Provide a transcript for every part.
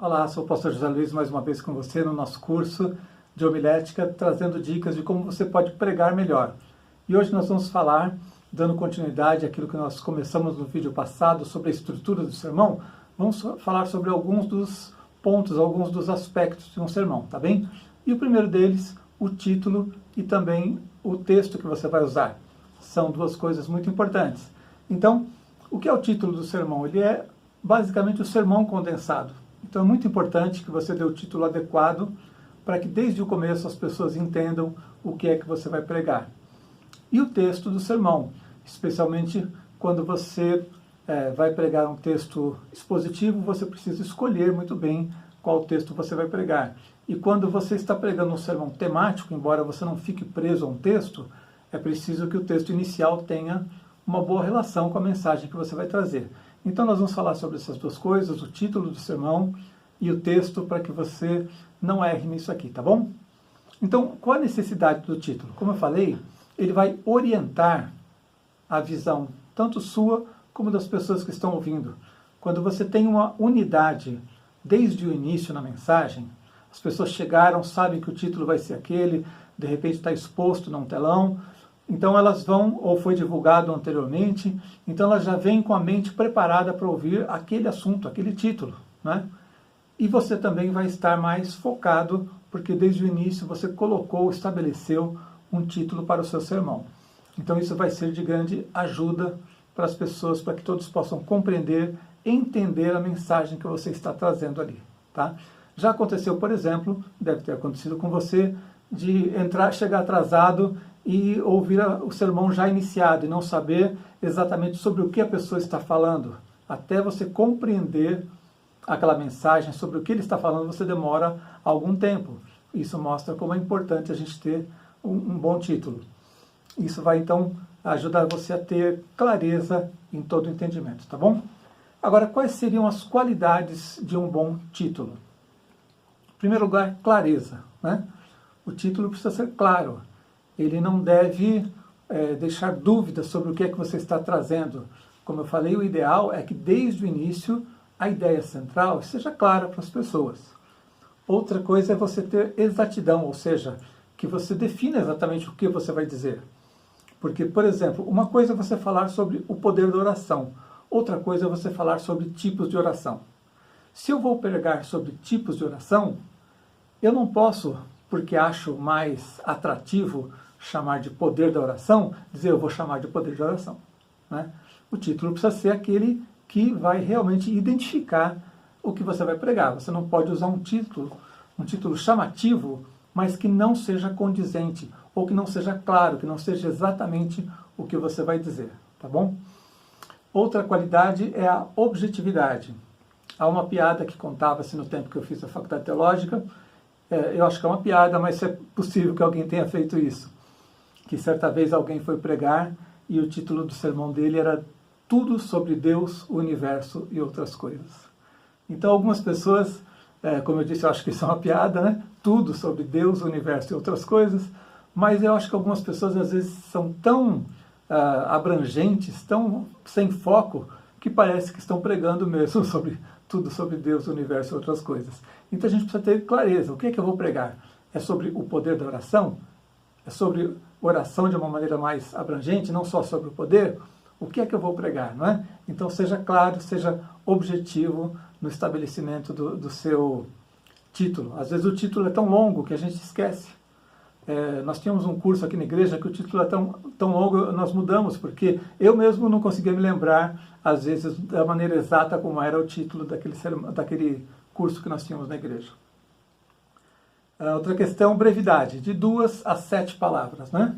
Olá, sou o pastor José Luiz mais uma vez com você no nosso curso de homilética, trazendo dicas de como você pode pregar melhor. E hoje nós vamos falar, dando continuidade àquilo que nós começamos no vídeo passado sobre a estrutura do sermão, vamos falar sobre alguns dos pontos, alguns dos aspectos de um sermão, tá bem? E o primeiro deles, o título e também o texto que você vai usar. São duas coisas muito importantes. Então, o que é o título do sermão? Ele é basicamente o sermão condensado. Então é muito importante que você dê o título adequado para que desde o começo as pessoas entendam o que é que você vai pregar. E o texto do sermão, especialmente quando você vai pregar um texto expositivo, você precisa escolher muito bem qual texto você vai pregar. E quando você está pregando um sermão temático, embora você não fique preso a um texto, é preciso que o texto inicial tenha uma boa relação com a mensagem que você vai trazer. Então nós vamos falar sobre essas duas coisas, o título do sermão e o texto, para que você não erre nisso aqui, tá bom? Então, qual a necessidade do título? Como eu falei, ele vai orientar a visão, tanto sua como das pessoas que estão ouvindo. Quando você tem uma unidade desde o início na mensagem, as pessoas chegaram, sabem que o título vai ser aquele, de repente está exposto num telão, então elas vão, ou foi divulgado anteriormente, então elas já vêm com a mente preparada para ouvir aquele assunto, aquele título, né? E você também vai estar mais focado, porque desde o início você colocou, estabeleceu um título para o seu sermão. Então isso vai ser de grande ajuda para as pessoas, para que todos possam compreender, entender a mensagem que você está trazendo ali, tá? Já aconteceu, por exemplo, deve ter acontecido com você, de chegar atrasado e ouvir o sermão já iniciado e não saber exatamente sobre o que a pessoa está falando. Até você compreender aquela mensagem, sobre o que ele está falando, você demora algum tempo. Isso mostra como é importante a gente ter um bom título. Isso vai, então, ajudar você a ter clareza em todo o entendimento, tá bom? Agora, quais seriam as qualidades de um bom título? Em primeiro lugar, clareza, né? O título precisa ser claro. Ele não deve deixar dúvidas sobre o que é que você está trazendo. Como eu falei, o ideal é que desde o início a ideia central seja clara para as pessoas. Outra coisa é você ter exatidão, ou seja, que você defina exatamente o que você vai dizer. Porque, por exemplo, uma coisa é você falar sobre o poder da oração, outra coisa é você falar sobre tipos de oração. Se eu vou pregar sobre tipos de oração, eu não posso, porque acho mais atrativo chamar de poder da oração, dizer eu vou chamar de poder de oração, né? O título precisa ser aquele que vai realmente identificar o que você vai pregar. Você não pode usar um título chamativo, mas que não seja condizente, ou que não seja claro, que não seja exatamente o que você vai dizer, tá bom? Outra qualidade é a objetividade. Há uma piada que contava-se no tempo que eu fiz a faculdade teológica, eu acho que é uma piada, mas é possível que alguém tenha feito isso. Que certa vez alguém foi pregar e o título do sermão dele era Tudo sobre Deus, o Universo e Outras Coisas. Então algumas pessoas, como eu disse, eu acho que isso é uma piada, né? Tudo sobre Deus, o Universo e Outras Coisas, mas eu acho que algumas pessoas às vezes são tão abrangentes, tão sem foco, que parece que estão pregando mesmo sobre tudo sobre Deus, o universo e outras coisas. Então a gente precisa ter clareza. O que é que eu vou pregar? É sobre o poder da oração? É sobre oração de uma maneira mais abrangente, não só sobre o poder? O que é que eu vou pregar, não é? Então seja claro, seja objetivo no estabelecimento do seu título. Às vezes o título é tão longo que a gente esquece. Nós tínhamos um curso aqui na igreja que o título é tão longo, nós mudamos, porque eu mesmo não conseguia me lembrar, às vezes, da maneira exata como era o título daquele curso que nós tínhamos na igreja. Outra questão, brevidade, de 2 a 7 palavras, né?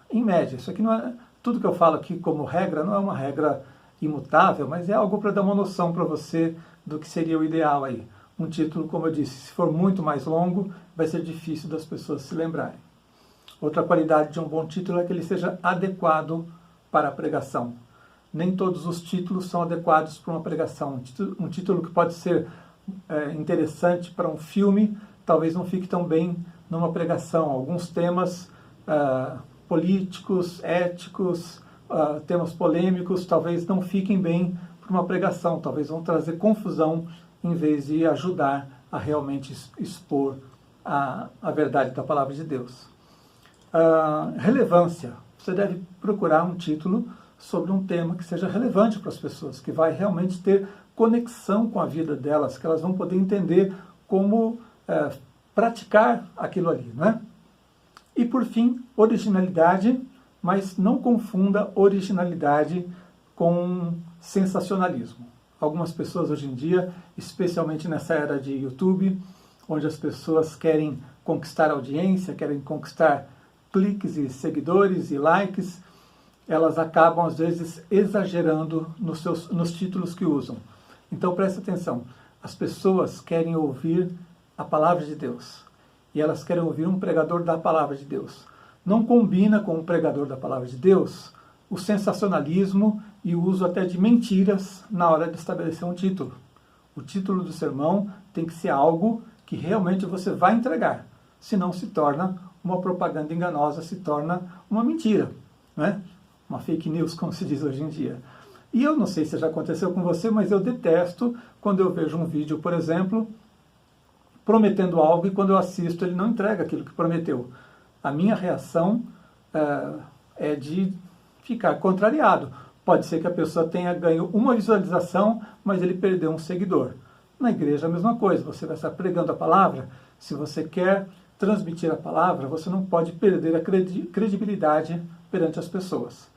Em média, isso aqui não é... Tudo que eu falo aqui como regra não é uma regra imutável, mas é algo para dar uma noção para você do que seria o ideal aí. Um título, como eu disse, se for muito mais longo, vai ser difícil das pessoas se lembrarem. Outra qualidade de um bom título é que ele seja adequado para a pregação. Nem todos os títulos são adequados para uma pregação. Um título que pode ser interessante para um filme, talvez não fique tão bem numa pregação. Alguns temas políticos, éticos, temas polêmicos, talvez não fiquem bem para uma pregação, talvez vão trazer confusão em vez de ajudar a realmente expor a verdade da palavra de Deus. Relevância. Você deve procurar um título sobre um tema que seja relevante para as pessoas, que vai realmente ter conexão com a vida delas, que elas vão poder entender como praticar aquilo ali, não é? E por fim, originalidade, mas não confunda originalidade com sensacionalismo. Algumas pessoas hoje em dia, especialmente nessa era de YouTube, onde as pessoas querem conquistar audiência, querem conquistar cliques e seguidores e likes, elas acabam às vezes exagerando nos títulos que usam. Então preste atenção, as pessoas querem ouvir a palavra de Deus e elas querem ouvir um pregador da palavra de Deus. Não combina com o pregador da palavra de Deus o sensacionalismo e o uso até de mentiras na hora de estabelecer um título. O título do sermão tem que ser algo que realmente você vai entregar, senão se torna uma propaganda enganosa, se torna uma mentira, né? Uma fake news, como se diz hoje em dia. E eu não sei se já aconteceu com você, mas eu detesto quando eu vejo um vídeo, por exemplo, prometendo algo e quando eu assisto ele não entrega aquilo que prometeu. A minha reação é de ficar contrariado. Pode ser que a pessoa tenha ganho uma visualização, mas ele perdeu um seguidor. Na igreja a mesma coisa, você vai estar pregando a palavra, se você quer transmitir a palavra, você não pode perder a credibilidade perante as pessoas.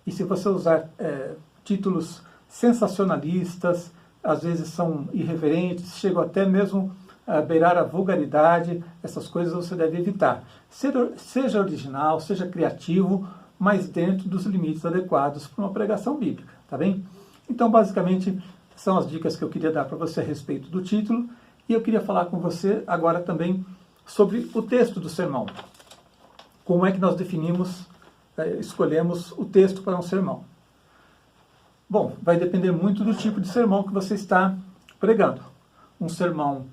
E se você usar títulos sensacionalistas, às vezes são irreverentes, chegam até mesmo a beirar a vulgaridade, essas coisas você deve evitar. Seja original, seja criativo, mas dentro dos limites adequados para uma pregação bíblica, tá bem? Então, basicamente, são as dicas que eu queria dar para você a respeito do título, e eu queria falar com você agora também sobre o texto do sermão. Como é que nós definimos, escolhemos o texto para um sermão? Bom, vai depender muito do tipo de sermão que você está pregando. Um sermão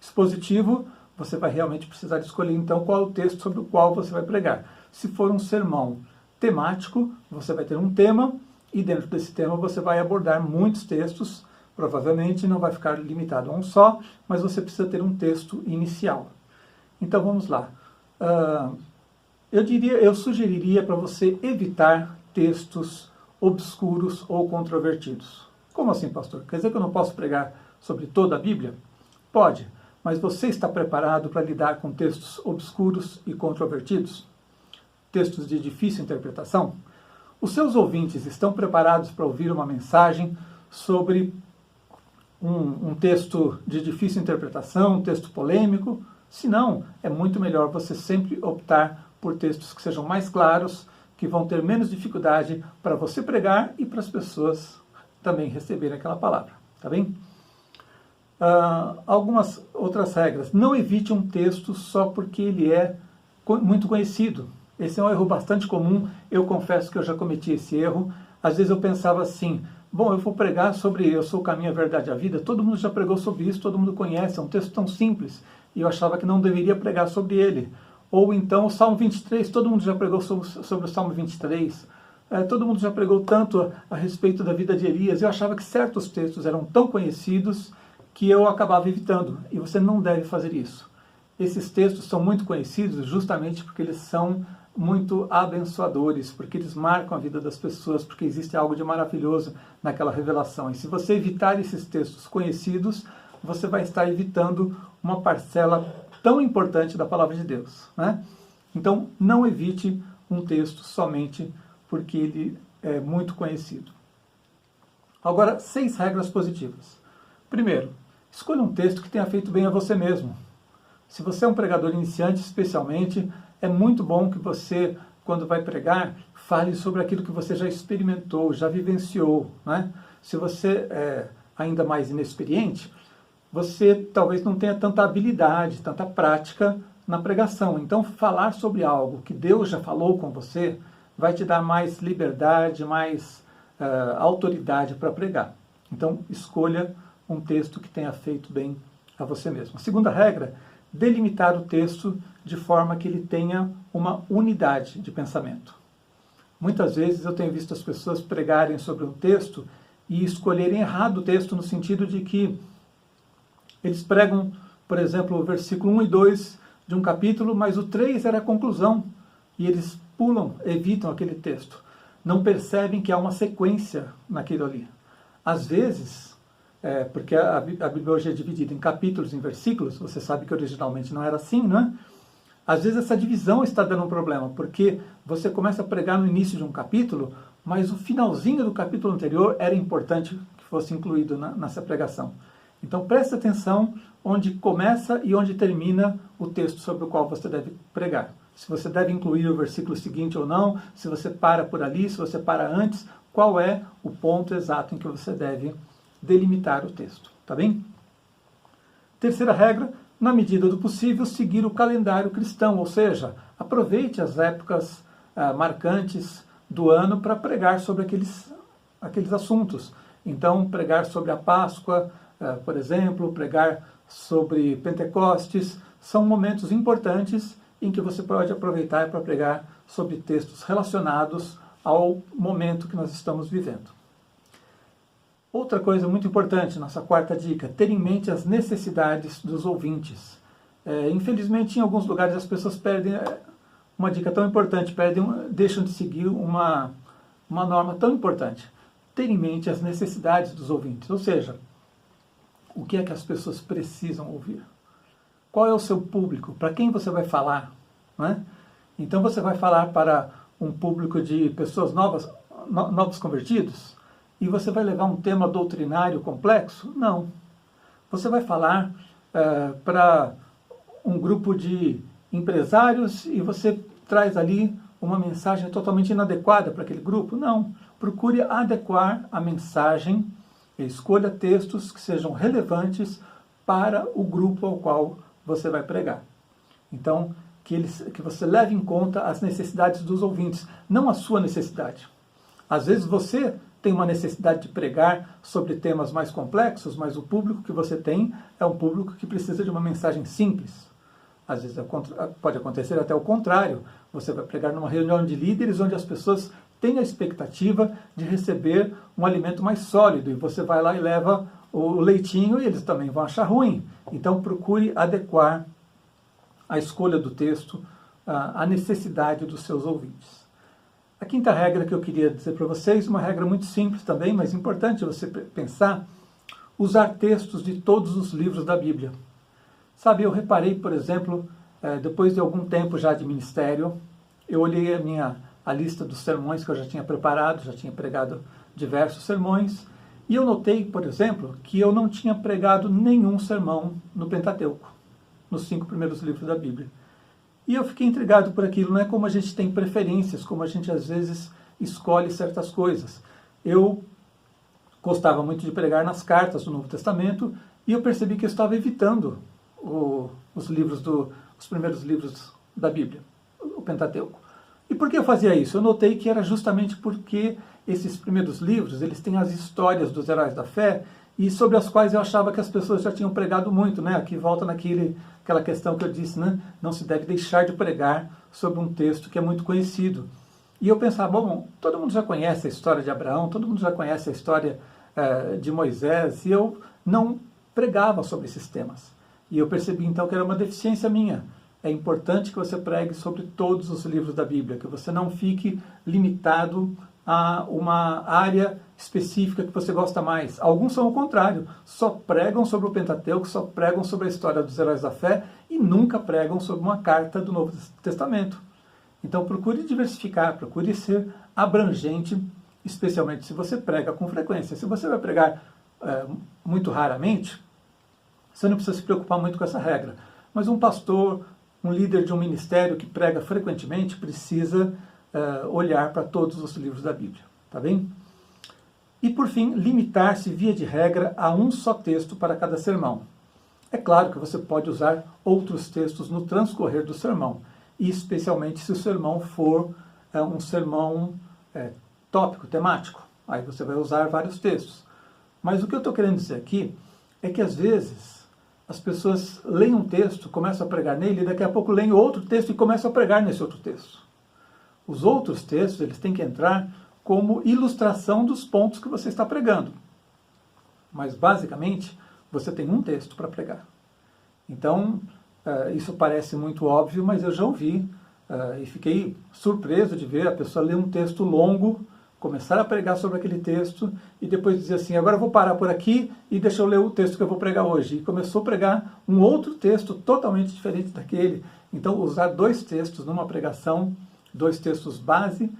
expositivo, você vai realmente precisar escolher então qual é o texto sobre o qual você vai pregar. Se for um sermão temático, você vai ter um tema e dentro desse tema você vai abordar muitos textos, provavelmente não vai ficar limitado a um só, mas você precisa ter um texto inicial. Então vamos lá. Eu sugeriria para você evitar textos obscuros ou controvertidos. Como assim, pastor? Quer dizer que eu não posso pregar sobre toda a Bíblia? Pode, mas você está preparado para lidar com textos obscuros e controvertidos? Textos de difícil interpretação? Os seus ouvintes estão preparados para ouvir uma mensagem sobre um texto de difícil interpretação, um texto polêmico? Se não, é muito melhor você sempre optar por textos que sejam mais claros, que vão ter menos dificuldade para você pregar e para as pessoas também receberem aquela palavra, tá bem? Algumas outras regras. Não evite um texto só porque ele é muito conhecido. Esse é um erro bastante comum, eu confesso que eu já cometi esse erro. Às vezes eu pensava assim, bom, eu vou pregar sobre eu sou o caminho, a verdade e a vida, todo mundo já pregou sobre isso, todo mundo conhece, é um texto tão simples, e eu achava que não deveria pregar sobre ele. Ou então o Salmo 23, todo mundo já pregou sobre o Salmo 23, todo mundo já pregou tanto a respeito da vida de Elias, eu achava que certos textos eram tão conhecidos que eu acabava evitando, e você não deve fazer isso. Esses textos são muito conhecidos justamente porque eles são muito abençoadores, porque eles marcam a vida das pessoas, porque existe algo de maravilhoso naquela revelação. E se você evitar esses textos conhecidos, você vai estar evitando uma parcela tão importante da palavra de Deus, né? Então, não evite um texto somente porque ele é muito conhecido. Agora, 6 regras positivas. Primeiro, escolha um texto que tenha feito bem a você mesmo. Se você é um pregador iniciante, especialmente, é muito bom que você, quando vai pregar, fale sobre aquilo que você já experimentou, já vivenciou, né? Se você é ainda mais inexperiente, você talvez não tenha tanta habilidade, tanta prática na pregação. Então, falar sobre algo que Deus já falou com você vai te dar mais liberdade, mais autoridade para pregar. Então, escolha um texto que tenha feito bem a você mesmo. A segunda regra, delimitar o texto de forma que ele tenha uma unidade de pensamento. Muitas vezes eu tenho visto as pessoas pregarem sobre um texto e escolherem errado o texto, no sentido de que eles pregam, por exemplo, o versículo 1 e 2 de um capítulo, mas o 3 era a conclusão, e eles pulam, evitam aquele texto. Não percebem que há uma sequência naquilo ali. Às vezes, porque a Bíblia hoje é dividida em capítulos, em versículos, você sabe que originalmente não era assim, não é? Às vezes essa divisão está dando um problema, porque você começa a pregar no início de um capítulo, mas o finalzinho do capítulo anterior era importante que fosse incluído nessa pregação. Então preste atenção onde começa e onde termina o texto sobre o qual você deve pregar. Se você deve incluir o versículo seguinte ou não, se você para por ali, se você para antes, qual é o ponto exato em que você deve delimitar o texto, tá bem? Terceira regra, na medida do possível, seguir o calendário cristão, ou seja, aproveite as épocas marcantes do ano para pregar sobre aqueles assuntos. Então, pregar sobre a Páscoa, por exemplo, pregar sobre Pentecostes, são momentos importantes em que você pode aproveitar para pregar sobre textos relacionados ao momento que nós estamos vivendo. Outra coisa muito importante, nossa quarta dica, ter em mente as necessidades dos ouvintes. Infelizmente, em alguns lugares as pessoas perdem uma dica tão importante, deixam de seguir uma norma tão importante. Ter em mente as necessidades dos ouvintes, ou seja, o que é que as pessoas precisam ouvir. Qual é o seu público? Para quem você vai falar? Não é? Então você vai falar para um público de pessoas novos convertidos? E você vai levar um tema doutrinário complexo? Não. Você vai falar para um grupo de empresários e você traz ali uma mensagem totalmente inadequada para aquele grupo? Não. Procure adequar a mensagem e escolha textos que sejam relevantes para o grupo ao qual você vai pregar. Então, que você leve em conta as necessidades dos ouvintes, não a sua necessidade. Às vezes você tem uma necessidade de pregar sobre temas mais complexos, mas o público que você tem é um público que precisa de uma mensagem simples. Às vezes pode acontecer até o contrário. Você vai pregar numa reunião de líderes onde as pessoas têm a expectativa de receber um alimento mais sólido, e você vai lá e leva o leitinho e eles também vão achar ruim. Então procure adequar a escolha do texto à necessidade dos seus ouvintes. A quinta regra que eu queria dizer para vocês, uma regra muito simples também, mas importante você pensar, usar textos de todos os livros da Bíblia. Sabe, eu reparei, por exemplo, depois de algum tempo já de ministério, eu olhei a lista dos sermões que eu já tinha preparado, já tinha pregado diversos sermões, e eu notei, por exemplo, que eu não tinha pregado nenhum sermão no Pentateuco, nos 5 primeiros livros da Bíblia. E eu fiquei intrigado por aquilo, não é como a gente tem preferências, como a gente às vezes escolhe certas coisas. Eu gostava muito de pregar nas cartas do Novo Testamento e eu percebi que eu estava evitando os primeiros livros da Bíblia, o Pentateuco. E por que eu fazia isso? Eu notei que era justamente porque esses primeiros livros, eles têm as histórias dos heróis da fé e sobre as quais eu achava que as pessoas já tinham pregado muito, né? Aqui volta aquela questão que eu disse, né? Não se deve deixar de pregar sobre um texto que é muito conhecido. E eu pensava, bom, todo mundo já conhece a história de Abraão, todo mundo já conhece a história de Moisés, e eu não pregava sobre esses temas. E eu percebi então que era uma deficiência minha. É importante que você pregue sobre todos os livros da Bíblia, que você não fique limitado a uma área específica que você gosta mais. Alguns são o contrário, só pregam sobre o Pentateuco, só pregam sobre a história dos heróis da fé e nunca pregam sobre uma carta do Novo Testamento. Então procure diversificar, procure ser abrangente, especialmente se você prega com frequência. Se você vai pregar muito raramente, você não precisa se preocupar muito com essa regra. Mas um pastor, um líder de um ministério que prega frequentemente precisa olhar para todos os livros da Bíblia, tá bem? E por fim, limitar-se via de regra a um só texto para cada sermão. É claro que você pode usar outros textos no transcorrer do sermão, e especialmente se o sermão for um sermão tópico, temático. Aí você vai usar vários textos. Mas o que eu estou querendo dizer aqui é que às vezes as pessoas leem um texto, começam a pregar nele, e daqui a pouco leem outro texto e começam a pregar nesse outro texto. Os outros textos, eles têm que entrar como ilustração dos pontos que você está pregando. Mas, basicamente, você tem um texto para pregar. Então, isso parece muito óbvio, mas eu já ouvi e fiquei surpreso de ver a pessoa ler um texto longo, começar a pregar sobre aquele texto e depois dizer assim, agora eu vou parar por aqui e deixa eu ler o texto que eu vou pregar hoje. E começou a pregar um outro texto totalmente diferente daquele. Então, usar dois textos numa pregação, dois textos base,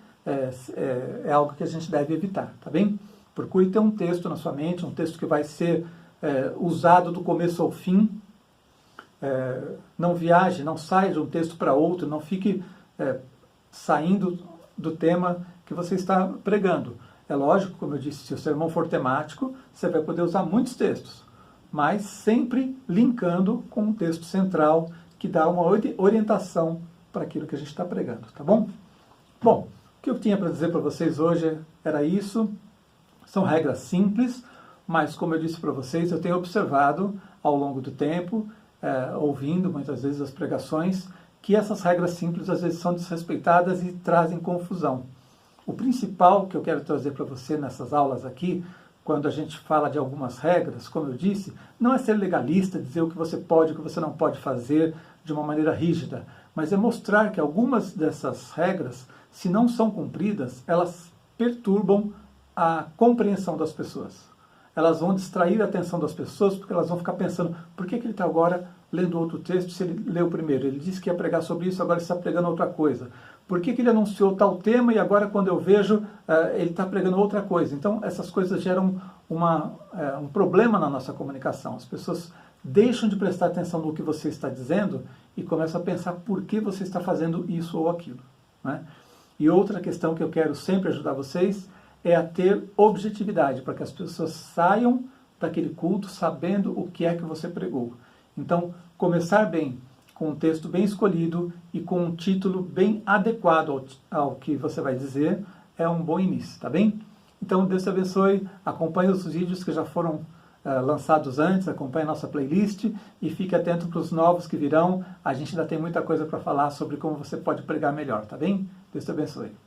é algo que a gente deve evitar, tá bem? Procure ter um texto na sua mente, um texto que vai ser usado do começo ao fim. Não viaje, não saia de um texto para outro, não fique saindo do tema que você está pregando. É lógico, como eu disse, se o sermão for temático, você vai poder usar muitos textos, mas sempre linkando com um texto central que dá uma orientação para aquilo que a gente está pregando, tá bom? Bom, o que eu tinha para dizer para vocês hoje era isso. São regras simples, mas como eu disse para vocês, eu tenho observado ao longo do tempo, ouvindo muitas vezes as pregações, que essas regras simples às vezes são desrespeitadas e trazem confusão. O principal que eu quero trazer para você nessas aulas aqui, quando a gente fala de algumas regras, como eu disse, não é ser legalista, dizer o que você pode e o que você não pode fazer de uma maneira rígida, mas é mostrar que algumas dessas regras, se não são cumpridas, elas perturbam a compreensão das pessoas. Elas vão distrair a atenção das pessoas, porque elas vão ficar pensando, por que ele está agora lendo outro texto se ele leu o primeiro? Ele disse que ia pregar sobre isso, agora ele está pregando outra coisa. Por que ele anunciou tal tema e agora quando eu vejo, ele está pregando outra coisa? Então, essas coisas geram um problema na nossa comunicação. As pessoas deixam de prestar atenção no que você está dizendo e começam a pensar por que você está fazendo isso ou aquilo, né? E outra questão que eu quero sempre ajudar vocês é a ter objetividade, para que as pessoas saiam daquele culto sabendo o que é que você pregou. Então, começar bem, com um texto bem escolhido e com um título bem adequado ao que você vai dizer, é um bom início, tá bem? Então, Deus te abençoe, acompanhe os vídeos que já foram lançados antes, acompanhe a nossa playlist e fique atento para os novos que virão. A gente ainda tem muita coisa para falar sobre como você pode pregar melhor, tá bem? Deus te abençoe.